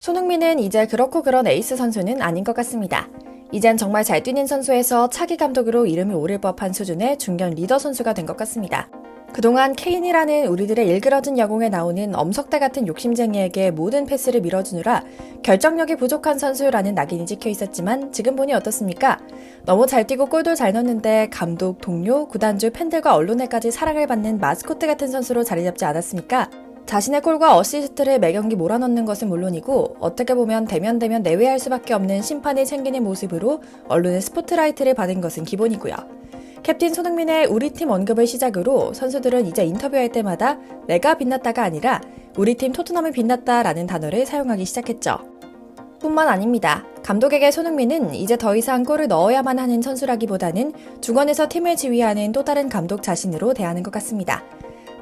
손흥민은 이제 그렇고 그런 에이스 선수는 아닌 것 같습니다. 이젠 정말 잘 뛰는 선수에서 차기 감독으로 이름이 오를 법한 수준의 중견 리더 선수가 된 것 같습니다. 그동안 케인이라는 우리들의 일그러진 영웅에 나오는 엄석대 같은 욕심쟁이에게 모든 패스를 밀어주느라 결정력이 부족한 선수라는 낙인이 찍혀 있었지만 지금 보니 어떻습니까? 너무 잘 뛰고 골도 잘 넣는데 감독, 동료, 구단주, 팬들과 언론에까지 사랑을 받는 마스코트 같은 선수로 자리 잡지 않았습니까? 자신의 골과 어시스트를 매경기 몰아넣는 것은 물론이고 어떻게 보면 대면 내외할 수밖에 없는 심판이 챙기는 모습으로 언론의 스포트라이트를 받은 것은 기본이고요. 캡틴 손흥민의 우리 팀 언급을 시작으로 선수들은 이제 인터뷰할 때마다 내가 빛났다가 아니라 우리 팀 토트넘이 빛났다라는 단어를 사용하기 시작했죠. 뿐만 아닙니다. 감독에게 손흥민은 이제 더 이상 골을 넣어야만 하는 선수라기보다는 중원에서 팀을 지휘하는 또 다른 감독 자신으로 대하는 것 같습니다.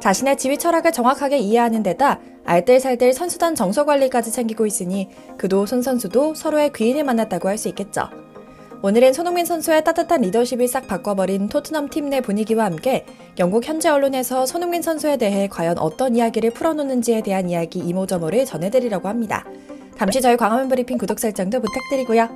자신의 지휘 철학을 정확하게 이해하는 데다 알뜰살뜰 선수단 정서관리까지 챙기고 있으니 그도 손 선수도 서로의 귀인을 만났다고 할 수 있겠죠. 오늘은 손흥민 선수의 따뜻한 리더십을 싹 바꿔버린 토트넘 팀 내 분위기와 함께 영국 현지 언론에서 손흥민 선수에 대해 과연 어떤 이야기를 풀어놓는지에 대한 이야기 이모저모를 전해드리려고 합니다. 잠시 저희 광화문 브리핑 구독 설정도 부탁드리고요.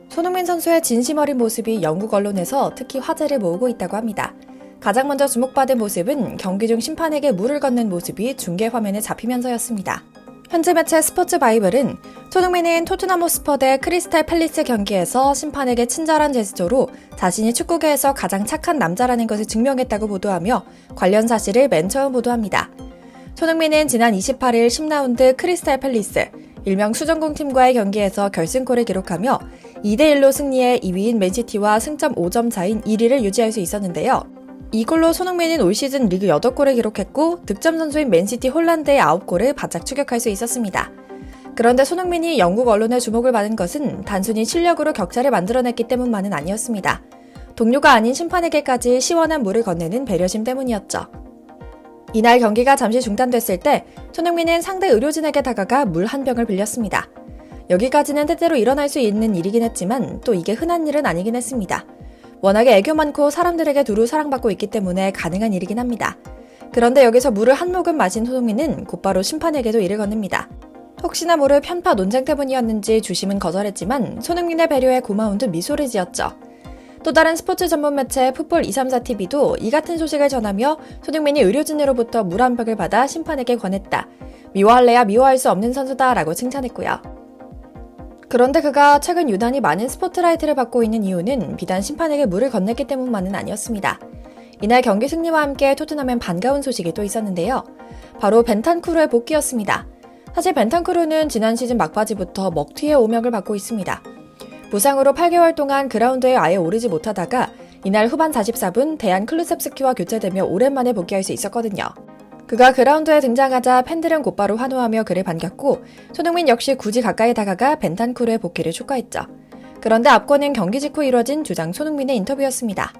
손흥민 선수의 진심 어린 모습이 영국 언론에서 특히 화제를 모으고 있다고 합니다. 가장 먼저 주목받은 모습은 경기 중 심판에게 물을 건넨 모습이 중계 화면에 잡히면서였습니다. 현지 매체 스포츠 바이블은 손흥민은 토트넘 호스퍼 대 크리스탈 팰리스 경기에서 심판에게 친절한 제스처로 자신이 축구계에서 가장 착한 남자라는 것을 증명했다고 보도하며 관련 사실을 맨 처음 보도합니다. 손흥민은 지난 28일 10라운드 크리스탈 팰리스, 일명 수전공 팀과의 경기에서 결승골을 기록하며 2대1로 승리해 2위인 맨시티와 승점 5점 차인 1위를 유지할 수 있었는데요. 이 골로 손흥민은 올 시즌 리그 8골을 기록했고 득점 선수인 맨시티 홀란드의 9골을 바짝 추격할 수 있었습니다. 그런데 손흥민이 영국 언론의 주목을 받은 것은 단순히 실력으로 격차를 만들어냈기 때문만은 아니었습니다. 동료가 아닌 심판에게까지 시원한 물을 건네는 배려심 때문이었죠. 이날 경기가 잠시 중단됐을 때 손흥민은 상대 의료진에게 다가가 물 한 병을 빌렸습니다. 여기까지는 때때로 일어날 수 있는 일이긴 했지만 또 이게 흔한 일은 아니긴 했습니다. 워낙에 애교 많고 사람들에게 두루 사랑받고 있기 때문에 가능한 일이긴 합니다. 그런데 여기서 물을 한 모금 마신 손흥민은 곧바로 심판에게도 이를 건넵니다. 혹시나 모를 편파 논쟁 때문이었는지 주심은 거절했지만 손흥민의 배려에 고마운 듯 미소를 지었죠. 또 다른 스포츠 전문 매체 풋볼234TV도 이 같은 소식을 전하며 손흥민이 의료진으로부터 물 한 벽을 받아 심판에게 권했다. 미워할래야 미워할 수 없는 선수다 라고 칭찬했고요. 그런데 그가 최근 유난히 많은 스포트라이트를 받고 있는 이유는 비단 심판에게 물을 건넸기 때문만은 아니었습니다. 이날 경기 승리와 함께 토트넘엔 반가운 소식이 또 있었는데요. 바로 벤탄쿠르의 복귀였습니다. 사실 벤탄쿠르는 지난 시즌 막바지부터 먹튀의 오명을 받고 있습니다. 부상으로 8개월 동안 그라운드에 아예 오르지 못하다가 이날 후반 44분 대안 클루셉스키와 교체되며 오랜만에 복귀할 수 있었거든요. 그가 그라운드에 등장하자 팬들은 곧바로 환호하며 그를 반겼고 손흥민 역시 굳이 가까이 다가가 벤탄쿠르의 복귀를 축하했죠. 그런데 앞권은 경기 직후 이뤄진 주장 손흥민의 인터뷰였습니다.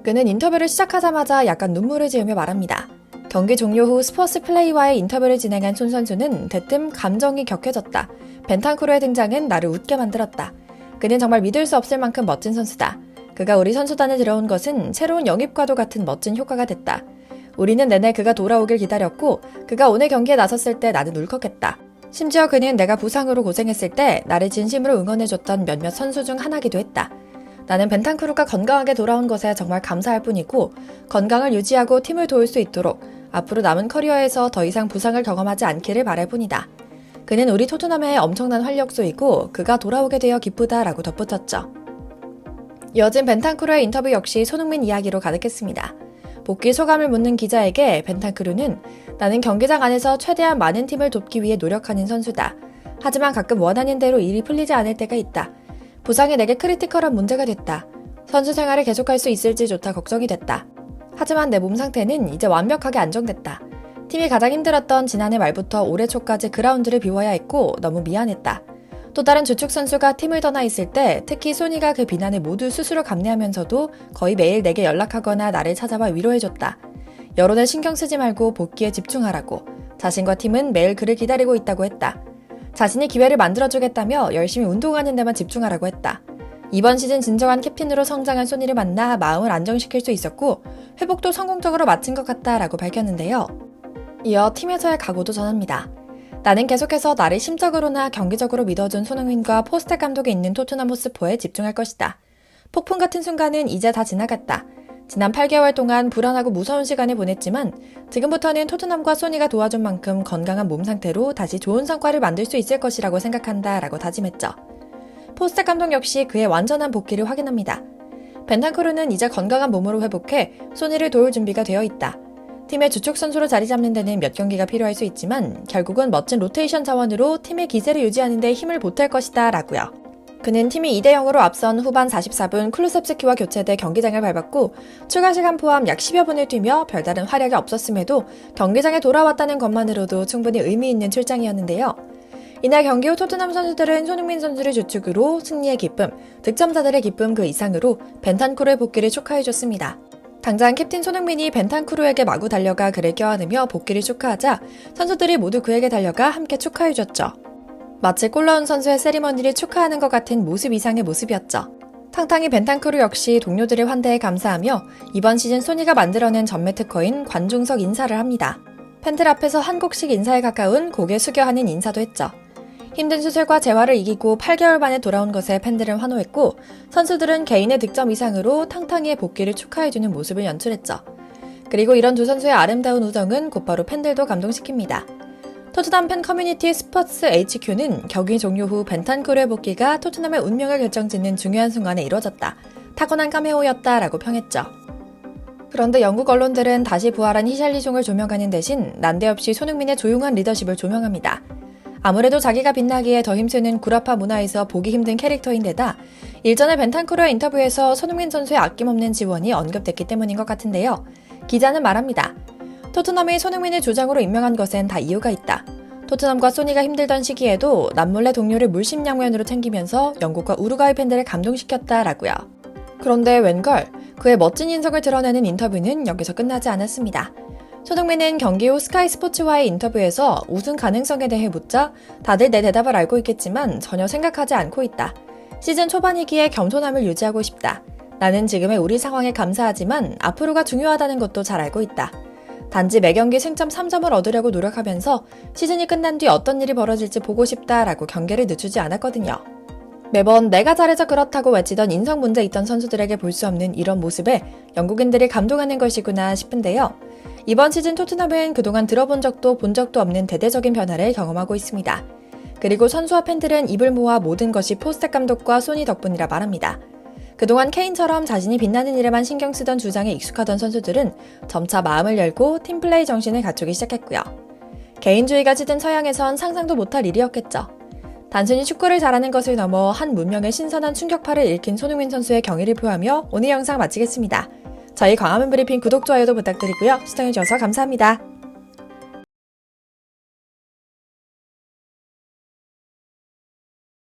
그는 인터뷰를 시작하자마자 약간 눈물을 지으며 말합니다. 경기 종료 후 스퍼스 플레이와의 인터뷰를 진행한 손 선수는 대뜸 감정이 격해졌다. 벤탄쿠르의 등장은 나를 웃게 만들었다. 그는 정말 믿을 수 없을 만큼 멋진 선수다. 그가 우리 선수단에 들어온 것은 새로운 영입과도 같은 멋진 효과가 됐다. 우리는 내내 그가 돌아오길 기다렸고 그가 오늘 경기에 나섰을 때 나는 울컥했다. 심지어 그는 내가 부상으로 고생했을 때 나를 진심으로 응원해줬던 몇몇 선수 중 하나기도 했다. 나는 벤탄쿠르가 건강하게 돌아온 것에 정말 감사할 뿐이고 건강을 유지하고 팀을 도울 수 있도록 앞으로 남은 커리어에서 더 이상 부상을 경험하지 않기를 바랄 뿐이다. 그는 우리 토트넘의 엄청난 활력소이고 그가 돌아오게 되어 기쁘다라고 덧붙였죠. 이어진 벤탄쿠르의 인터뷰 역시 손흥민 이야기로 가득했습니다. 복귀 소감을 묻는 기자에게 벤탄쿠르는 나는 경기장 안에서 최대한 많은 팀을 돕기 위해 노력하는 선수다. 하지만 가끔 원하는 대로 일이 풀리지 않을 때가 있다. 부상이 내게 크리티컬한 문제가 됐다. 선수 생활을 계속할 수 있을지조차 걱정이 됐다. 하지만 내 몸 상태는 이제 완벽하게 안정됐다. 팀이 가장 힘들었던 지난해 말부터 올해 초까지 그라운드를 비워야 했고 너무 미안했다. 또 다른 주축 선수가 팀을 떠나 있을 때 특히 소니가 그 비난을 모두 스스로 감내하면서도 거의 매일 내게 연락하거나 나를 찾아와 위로해줬다. 여론을 신경 쓰지 말고 복귀에 집중하라고. 자신과 팀은 매일 그를 기다리고 있다고 했다. 자신이 기회를 만들어주겠다며 열심히 운동하는 데만 집중하라고 했다. 이번 시즌 진정한 캡틴으로 성장한 소니를 만나 마음을 안정시킬 수 있었고 회복도 성공적으로 마친 것 같다라고 밝혔는데요. 이어 팀에서의 각오도 전합니다. 나는 계속해서 나를 심적으로나 경기적으로 믿어준 손흥민과 포스텍 감독이 있는 토트넘 호스퍼에 집중할 것이다. 폭풍 같은 순간은 이제 다 지나갔다. 지난 8개월 동안 불안하고 무서운 시간을 보냈지만 지금부터는 토트넘과 소니가 도와준 만큼 건강한 몸 상태로 다시 좋은 성과를 만들 수 있을 것이라고 생각한다 라고 다짐했죠. 포스텍 감독 역시 그의 완전한 복귀를 확인합니다. 벤탄쿠르는 이제 건강한 몸으로 회복해 소니를 도울 준비가 되어 있다. 팀의 주축 선수로 자리 잡는 데는 몇 경기가 필요할 수 있지만 결국은 멋진 로테이션 자원으로 팀의 기세를 유지하는 데 힘을 보탤 것이다 라고요. 그는 팀이 2대0으로 앞선 후반 44분 클루셉스키와 교체돼 경기장을 밟았고 추가 시간 포함 약 10여 분을 뛰며 별다른 활약이 없었음에도 경기장에 돌아왔다는 것만으로도 충분히 의미 있는 출장이었는데요. 이날 경기 후 토트넘 선수들은 손흥민 선수를 주축으로 승리의 기쁨, 득점자들의 기쁨 그 이상으로 벤탄쿠르의 복귀를 축하해줬습니다. 당장 캡틴 손흥민이 벤탄쿠르에게 마구 달려가 그를 껴안으며 복귀를 축하하자 선수들이 모두 그에게 달려가 함께 축하해줬죠. 마치 골 넣은 선수의 세리머니를 축하하는 것 같은 모습 이상의 모습이었죠. 탕탕이 벤탄쿠르 역시 동료들의 환대에 감사하며 이번 시즌 소니가 만들어낸 전매 특허인 관중석 인사를 합니다. 팬들 앞에서 한국식 인사에 가까운 고개 숙여 하는 인사도 했죠. 힘든 수술과 재활을 이기고 8개월 만에 돌아온 것에 팬들은 환호했고 선수들은 개인의 득점 이상으로 탕탕이의 복귀를 축하해주는 모습을 연출했죠. 그리고 이런 두 선수의 아름다운 우정은 곧바로 팬들도 감동시킵니다. 토트넘 팬 커뮤니티 스퍼츠 HQ는 경기 종료 후 벤탄쿠르의 복귀가 토트넘의 운명을 결정짓는 중요한 순간에 이뤄졌다. 타고난 카메오였다 라고 평했죠. 그런데 영국 언론들은 다시 부활한 히샬리송을 조명하는 대신 난데없이 손흥민의 조용한 리더십을 조명합니다. 아무래도 자기가 빛나기에 더 힘쓰는 구라파 문화에서 보기 힘든 캐릭터인데다 일전에 벤탄쿠르의 인터뷰에서 손흥민 선수의 아낌없는 지원이 언급됐기 때문인 것 같은데요. 기자는 말합니다. 토트넘이 손흥민을 주장으로 임명한 것엔 다 이유가 있다. 토트넘과 소니가 힘들던 시기에도 남몰래 동료를 물심양면으로 챙기면서 영국과 우루과이 팬들을 감동시켰다라고요. 그런데 웬걸 그의 멋진 인성을 드러내는 인터뷰는 여기서 끝나지 않았습니다. 손흥민은 경기 후 스카이 스포츠와의 인터뷰에서 우승 가능성에 대해 묻자 다들 내 대답을 알고 있겠지만 전혀 생각하지 않고 있다. 시즌 초반이기에 겸손함을 유지하고 싶다. 나는 지금의 우리 상황에 감사하지만 앞으로가 중요하다는 것도 잘 알고 있다. 단지 매경기 승점 3점을 얻으려고 노력하면서 시즌이 끝난 뒤 어떤 일이 벌어질지 보고 싶다라고 경계를 늦추지 않았거든요. 매번 내가 잘해서 그렇다고 외치던 인성 문제 있던 선수들에게 볼 수 없는 이런 모습에 영국인들이 감동하는 것이구나 싶은데요. 이번 시즌 토트넘은 그동안 들어본 적도 본 적도 없는 대대적인 변화를 경험하고 있습니다. 그리고 선수와 팬들은 입을 모아 모든 것이 포스텍 감독과 소니 덕분이라 말합니다. 그동안 케인처럼 자신이 빛나는 일에만 신경 쓰던 주장에 익숙하던 선수들은 점차 마음을 열고 팀플레이 정신을 갖추기 시작했고요. 개인주의가 짙은 서양에선 상상도 못할 일이었겠죠. 단순히 축구를 잘하는 것을 넘어 한 문명의 신선한 충격파를 일으킨 손흥민 선수의 경의를 표하며 오늘 영상 마치겠습니다. 저희 광화문 브리핑 구독, 좋아요도 부탁드리고요. 시청해주셔서 감사합니다.